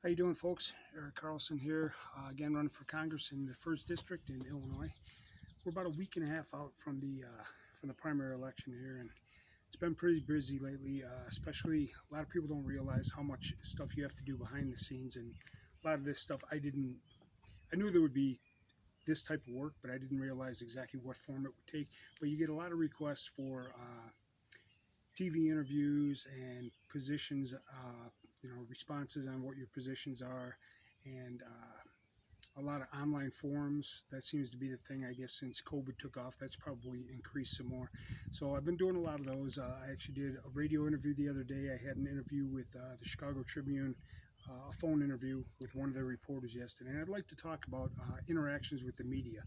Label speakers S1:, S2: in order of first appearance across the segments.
S1: How you doing, folks? Eric Carlson here, again running for Congress in the 1st District in Illinois. We're about a week and a half out from the primary election here, and it's been pretty busy lately. Especially, a lot of people don't realize how much stuff you have to do behind the scenes, and a lot of this stuff I knew there would be this type of work, but I didn't realize exactly what form it would take. But you get a lot of requests for TV interviews and positions, responses on what your positions are, and a lot of online forums. That seems to be the thing, I guess, since COVID took off. That's probably increased some more. So I've been doing a lot of those. I actually did a radio interview the other day. I had an interview with the Chicago Tribune, a phone interview with one of their reporters yesterday. And I'd like to talk about interactions with the media.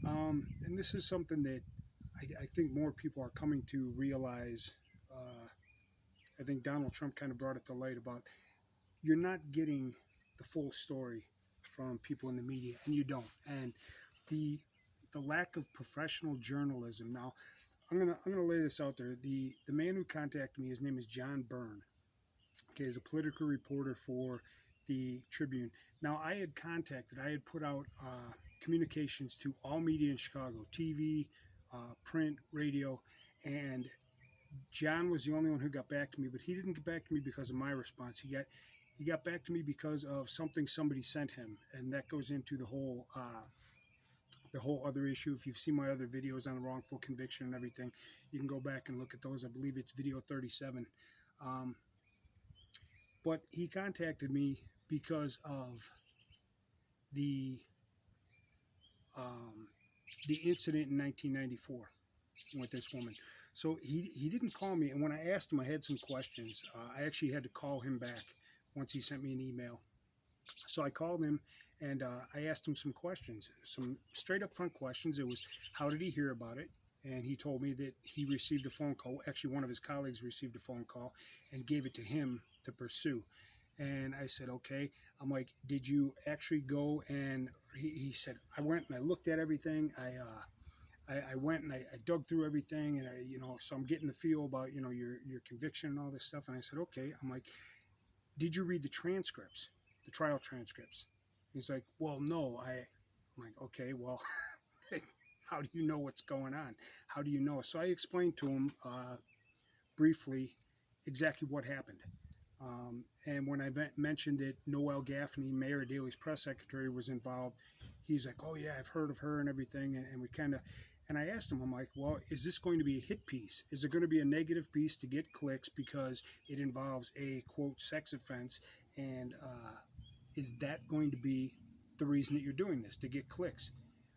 S1: And this is something that I think more people are coming to realize. I think Donald Trump kind of brought it to light about you're not getting the full story from people in the media, and you don't. And the lack of professional journalism. Now, I'm gonna lay this out there. The man who contacted me, his name is John Byrne. Okay, he's a political reporter for the Tribune. Now, I had put out communications to all media in Chicago, TV, print, radio, and John was the only one who got back to me, but he didn't get back to me because of my response. He got back to me because of something somebody sent him, and that goes into the whole other issue. If you've seen my other videos on the wrongful conviction and everything, you can go back and look at those. I believe it's video 37. But he contacted me because of the incident in 1994 with this woman. So he didn't call me, and when I asked him, I had some questions. I actually had to call him back once he sent me an email. So I called him, and I asked him some questions, some straight up front questions. It was, how did he hear about it? And he told me that he received a phone call. Actually, one of his colleagues received a phone call and gave it to him to pursue. And I said, okay. I'm like, did you actually go? And he said, I went and I looked at everything. I went and I dug through everything, and so I'm getting the feel about, your conviction and all this stuff. And I said, okay. I'm like, did you read the transcripts, the trial transcripts? He's like, well, no. I'm like, okay, well, how do you know what's going on? How do you know? So I explained to him briefly exactly what happened. And when I mentioned that Noel Gaffney, Mayor Daley's press secretary, was involved, he's like, oh, yeah, I've heard of her and everything. And we kind of, and I asked him, I'm like, well, is this going to be a hit piece? Is it going to be a negative piece to get clicks because it involves a, quote, sex offense? And is that going to be the reason that you're doing this, to get clicks?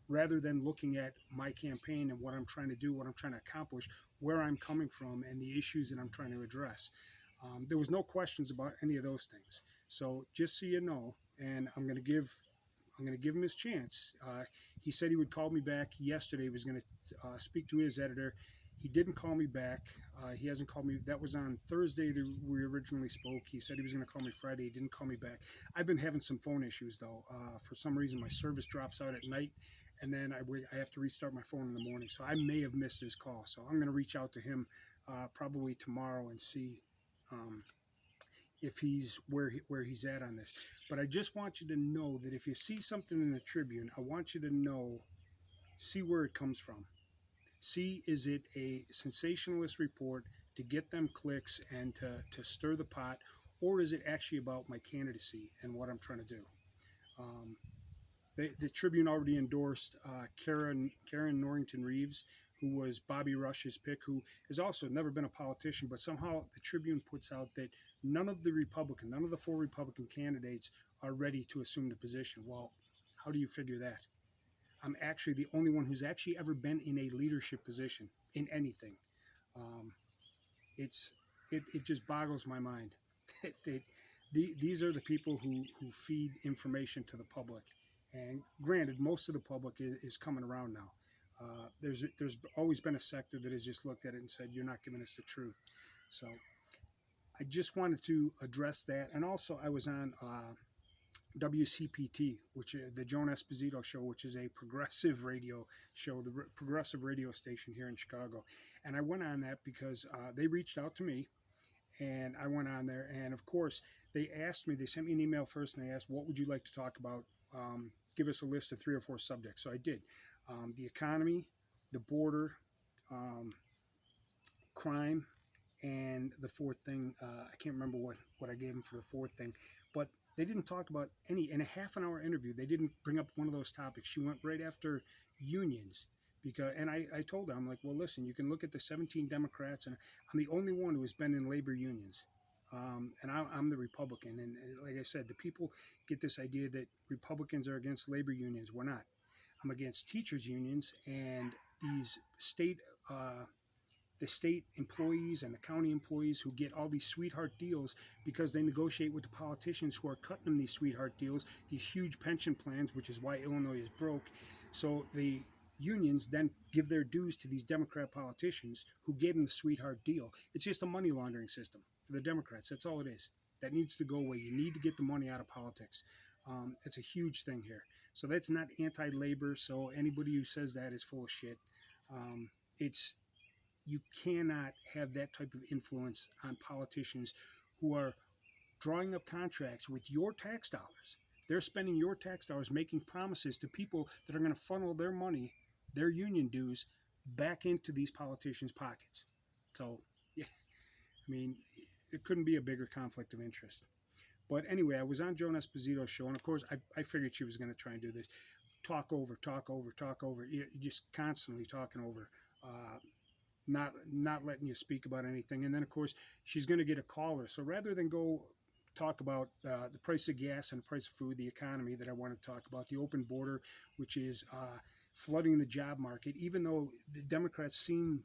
S1: Rather than looking at my campaign and what I'm trying to do, what I'm trying to accomplish, where I'm coming from, and the issues that I'm trying to address. There was no questions about any of those things. So just so you know, and I'm going to give him his chance. He said he would call me back yesterday. He was going to speak to his editor. He didn't call me back. He hasn't called me. That was on Thursday that we originally spoke. He said he was going to call me Friday. He didn't call me back. I've been having some phone issues, though. For some reason, my service drops out at night, and then I have to restart my phone in the morning. So I may have missed his call. So I'm going to reach out to him probably tomorrow and see if he's where he's at on this. But I just want you to know that if you see something in the Tribune, I want you to see where it comes from. See, is it a sensationalist report to get them clicks and to stir the pot, or is it actually about my candidacy and what I'm trying to do? The Tribune already endorsed Karen Norrington Reeves, who was Bobby Rush's pick, who has also never been a politician, but somehow the Tribune puts out that none of the 4 Republican candidates are ready to assume the position. Well, how do you figure that? I'm actually the only one who's actually ever been in a leadership position in anything. It just boggles my mind. These are the people who feed information to the public. And granted, most of the public is coming around now. There's always been a sector that has just looked at it and said, you're not giving us the truth. So I just wanted to address that. And also I was on WCPT, which is the Joan Esposito show, which is a progressive radio show, the progressive radio station here in Chicago. And I went on that because they reached out to me, And I went on there, and of course, they asked me, they sent me an email first, and they asked, what would you like to talk about? Give us a list of 3 or 4 subjects. So I did. The economy, the border, crime, and the fourth thing, I can't remember what I gave them for the fourth thing, but they didn't talk about any. In a half-an-hour interview, they didn't bring up one of those topics. She went right after unions. And I told her, I'm like, well, listen, you can look at the 17 Democrats, and I'm the only one who has been in labor unions. And I'm the Republican. And like I said, the people get this idea that Republicans are against labor unions. We're not. I'm against teachers' unions and these the state employees and the county employees who get all these sweetheart deals because they negotiate with the politicians who are cutting them these sweetheart deals, these huge pension plans, which is why Illinois is broke. So the unions then give their dues to these Democrat politicians who gave them the sweetheart deal. It's just a money laundering system for the Democrats. That's all it is. That needs to go away. You need to get the money out of politics. It's a huge thing here. So that's not anti-labor. So anybody who says that is full of shit. You cannot have that type of influence on politicians who are drawing up contracts with your tax dollars. They're spending your tax dollars making promises to people that are going to funnel their money, their union dues, back into these politicians' pockets. So, yeah, I mean, it couldn't be a bigger conflict of interest. But anyway, I was on Joan Esposito's show, and of course, I figured she was going to try and do this. Talk over. You're just constantly talking over. Not letting you speak about anything. And then, of course, she's going to get a caller. So rather than go talk about the price of gas and the price of food, the economy that I want to talk about, the open border, which is flooding the job market, even though the Democrats seem,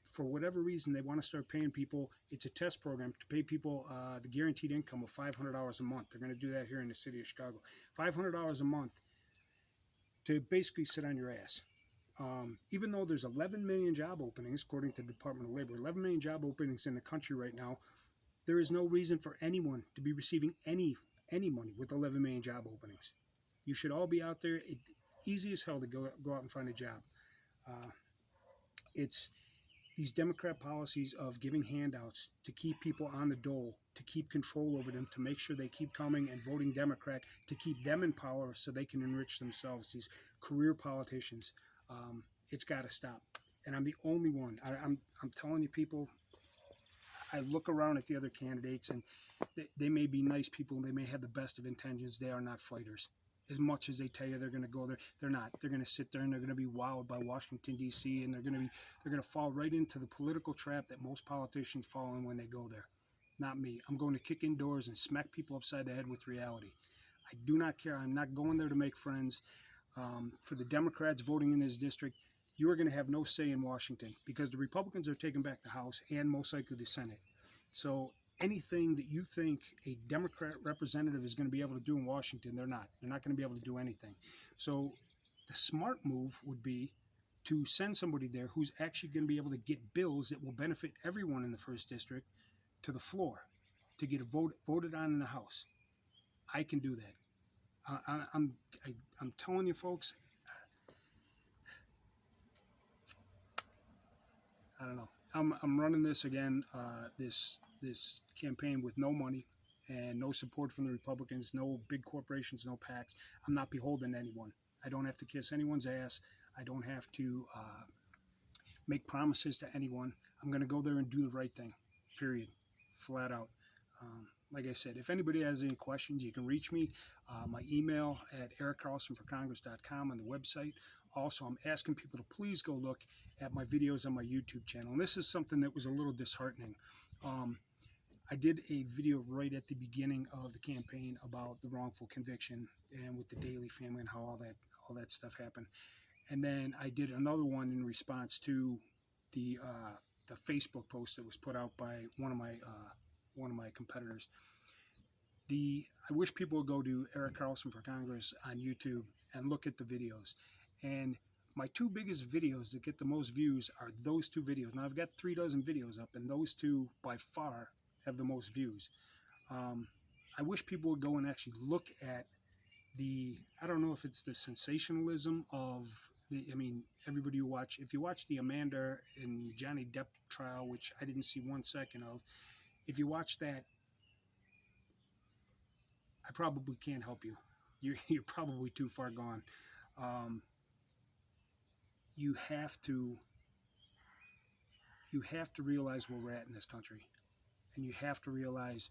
S1: for whatever reason, they want to start paying people, it's a test program to pay people the guaranteed income of $500 a month. They're going to do that here in the city of Chicago. $500 a month to basically sit on your ass. Even though there's 11 million job openings, according to the Department of Labor, 11 million job openings in the country right now, there is no reason for anyone to be receiving any money with 11 million job openings. You should all be out there. Easy as hell to go out and find a job. It's these Democrat policies of giving handouts to keep people on the dole, to keep control over them, to make sure they keep coming and voting Democrat, to keep them in power so they can enrich themselves. These career politicians. It's got to stop. And I'm the only one. I'm telling you, people, I look around at the other candidates, and they may be nice people, and they may have the best of intentions. They are not fighters. As much as they tell you they're going to go there, they're not. They're going to sit there, and they're going to be wowed by Washington, D.C., and they're going to fall right into the political trap that most politicians fall in when they go there. Not me. I'm going to kick indoors and smack people upside the head with reality. I do not care. I'm not going there to make friends. For the Democrats voting in this district, you are going to have no say in Washington because the Republicans are taking back the House and most likely the Senate. So anything that you think a Democrat representative is going to be able to do in Washington, they're not. They're not going to be able to do anything. So the smart move would be to send somebody there who's actually going to be able to get bills that will benefit everyone in the 1st District to the floor to get voted on in the House. I can do that. I'm telling you, folks, I don't know. I'm running this again, this campaign with no money and no support from the Republicans, no big corporations, no PACs. I'm not beholden to anyone. I don't have to kiss anyone's ass. I don't have to make promises to anyone. I'm going to go there and do the right thing, period, flat out. Like I said, if anybody has any questions, you can reach me. My email at ericcarlsonforcongress.com on the website. Also, I'm asking people to please go look at my videos on my YouTube channel. And this is something that was a little disheartening. I did a video right at the beginning of the campaign about the wrongful conviction and with the Daly family and how all that stuff happened. And then I did another one in response to the Facebook post that was put out by one of my competitors. I wish people would go to Eric Carlson for Congress on YouTube and look at the videos. And my 2 biggest videos that get the most views are those 2 videos. Now, I've got 3 dozen videos up, and those 2 by far have the most views. I wish people would go and actually look at I don't know if it's the sensationalism of everybody who if you watch the Amanda and Johnny Depp trial, which I didn't see 1 second of, if you watch that, I probably can't help you. You're probably too far gone. Um, you have to realize where we're at in this country, and you have to realize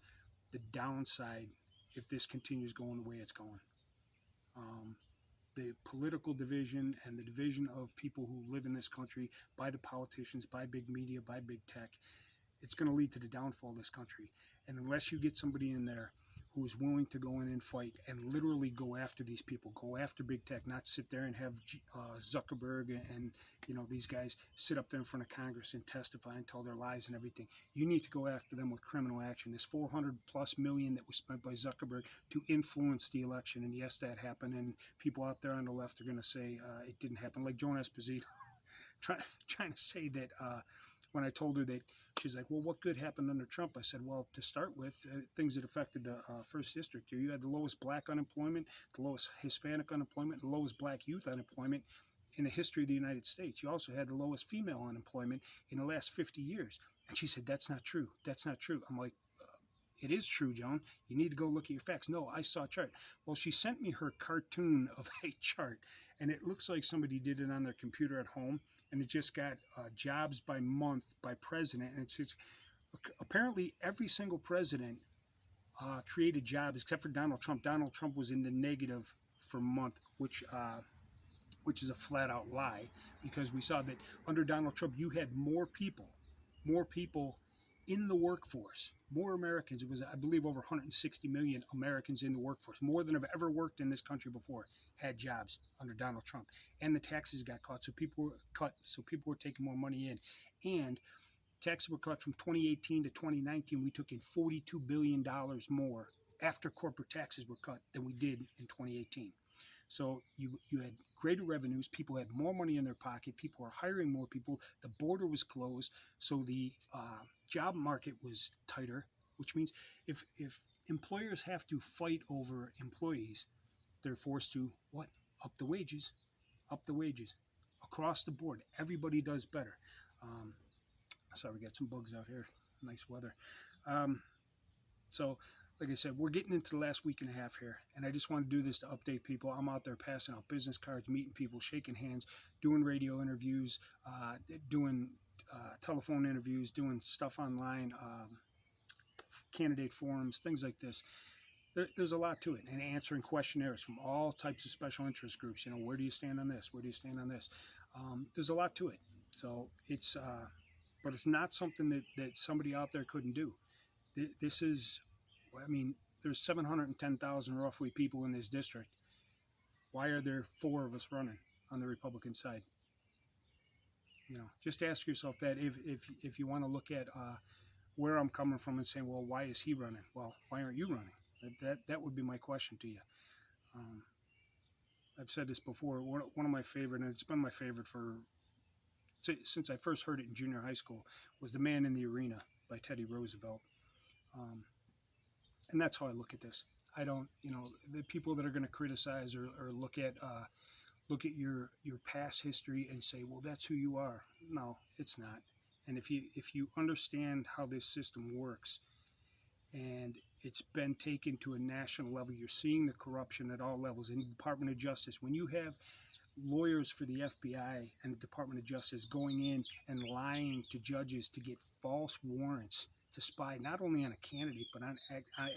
S1: the downside if this continues going the way it's going. Um, the political division and the division of people who live in this country by the politicians, by big media, by big tech, it's going to lead to the downfall of this country. And unless you get somebody in there who is willing to go in and fight and literally go after these people, go after big tech, not sit there and have Zuckerberg and these guys sit up there in front of Congress and testify and tell their lies and everything. You need to go after them with criminal action. This $400+ million that was spent by Zuckerberg to influence the election, and yes, that happened. And people out there on the left are going to say it didn't happen, like Joan Esposito, trying to say that. When I told her that, she's like, well, what good happened under Trump? I said, well, to start with, things that affected the first district. You had the lowest black unemployment, the lowest Hispanic unemployment, the lowest black youth unemployment in the history of the United States. You also had the lowest female unemployment in the last 50 years. And she said, that's not true. That's not true. I'm like, it is true, Joan. You need to go look at your facts. No, I saw a chart. Well, she sent me her cartoon of a chart, and it looks like somebody did it on their computer at home, and it just got jobs by month by president. And it's apparently every single president created jobs except for Donald Trump. Donald Trump was in the negative for a month, which is a flat-out lie, because we saw that under Donald Trump, you had more people in the workforce, more Americans. It was, I believe, over 160 million Americans in the workforce, more than have ever worked in this country before, had jobs under Donald Trump. And the taxes got cut, so people were taking more money in. And taxes were cut from 2018 to 2019. We took in $42 billion more after corporate taxes were cut than we did in 2018. So you had greater revenues, people had more money in their pocket, people were hiring more people, the border was closed, so the job market was tighter, which means if employers have to fight over employees, they're forced to, what? Up the wages. Across the board, everybody does better. Sorry, we got some bugs out here, nice weather. So, like I said, we're getting into the last week and a half here, and I just want to do this to update people. I'm out there passing out business cards, meeting people, shaking hands, doing radio interviews, doing telephone interviews, doing stuff online, candidate forums, things like this. There's a lot to it, and answering questionnaires from all types of special interest groups. Where do you stand on this? Where do you stand on this? There's a lot to it. So it's, but it's not something that somebody out there couldn't do. This is, I mean, there's 710,000 roughly people in this district. Why are there 4 of us running on the Republican side? Just ask yourself that if you want to look at where I'm coming from and saying, well, why is he running? Well, why aren't you running? That would be my question to you. I've said this before. One of my favorite, and it's been my favorite since I first heard it in junior high school, was "The Man in the Arena" by Teddy Roosevelt. And that's how I look at this. I don't, the people that are going to criticize or look at your past history and say, well, that's who you are. No, it's not. And if you understand how this system works, and it's been taken to a national level, you're seeing the corruption at all levels in the Department of Justice. When you have lawyers for the FBI and the Department of Justice going in and lying to judges to get false warrants to spy not only on a candidate, but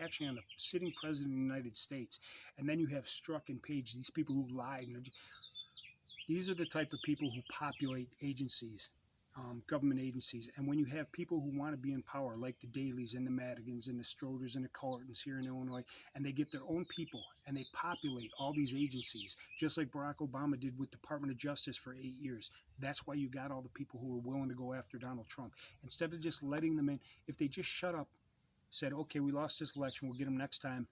S1: actually on the sitting president of the United States. And then you have Strzok and Page, these people who lied. These are the type of people who populate agencies, government agencies. And when you have people who want to be in power, like the Daleys and the Madigans and the Stroders and the Cartons here in Illinois, and they get their own people and they populate all these agencies, just like Barack Obama did with Department of Justice for 8 years. That's why you got all the people who were willing to go after Donald Trump. Instead of just letting them in, if they just shut up, said, okay, we lost this election, we'll get him next time,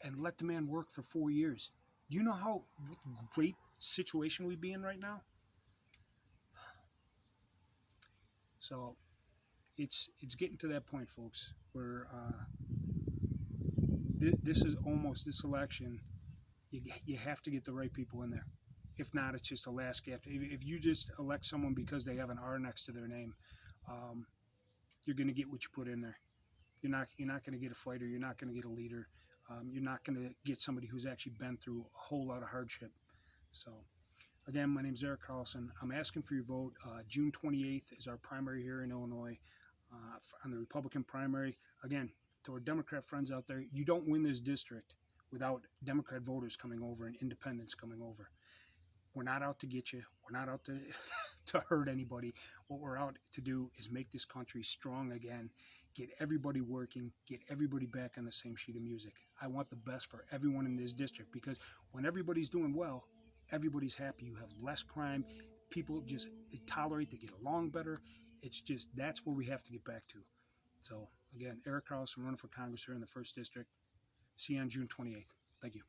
S1: and let the man work for 4 years. Do you know how great situation we'd be in right now? So it's getting to that point, folks, where this election, you have to get the right people in there. If not, it's just a last gasp. If you just elect someone because they have an R next to their name, you're going to get what you put in there. you're not going to get a fighter. You're not going to get a leader. You're not going to get somebody who's actually been through a whole lot of hardship. So, again, my name's Eric Carlson. I'm asking for your vote. June 28th is our primary here in Illinois on the Republican primary. Again, to our Democrat friends out there, you don't win this district without Democrat voters coming over and independents coming over. We're not out to get you. We're not out to to hurt anybody. What we're out to do is make this country strong again, get everybody working, get everybody back on the same sheet of music. I want the best for everyone in this district, because when everybody's doing well, everybody's happy. You have less crime. People just tolerate, they get along better. It's just, that's where we have to get back to. So, again, Eric Carlson running for Congress here in the 1st District. See you on June 28th. Thank you.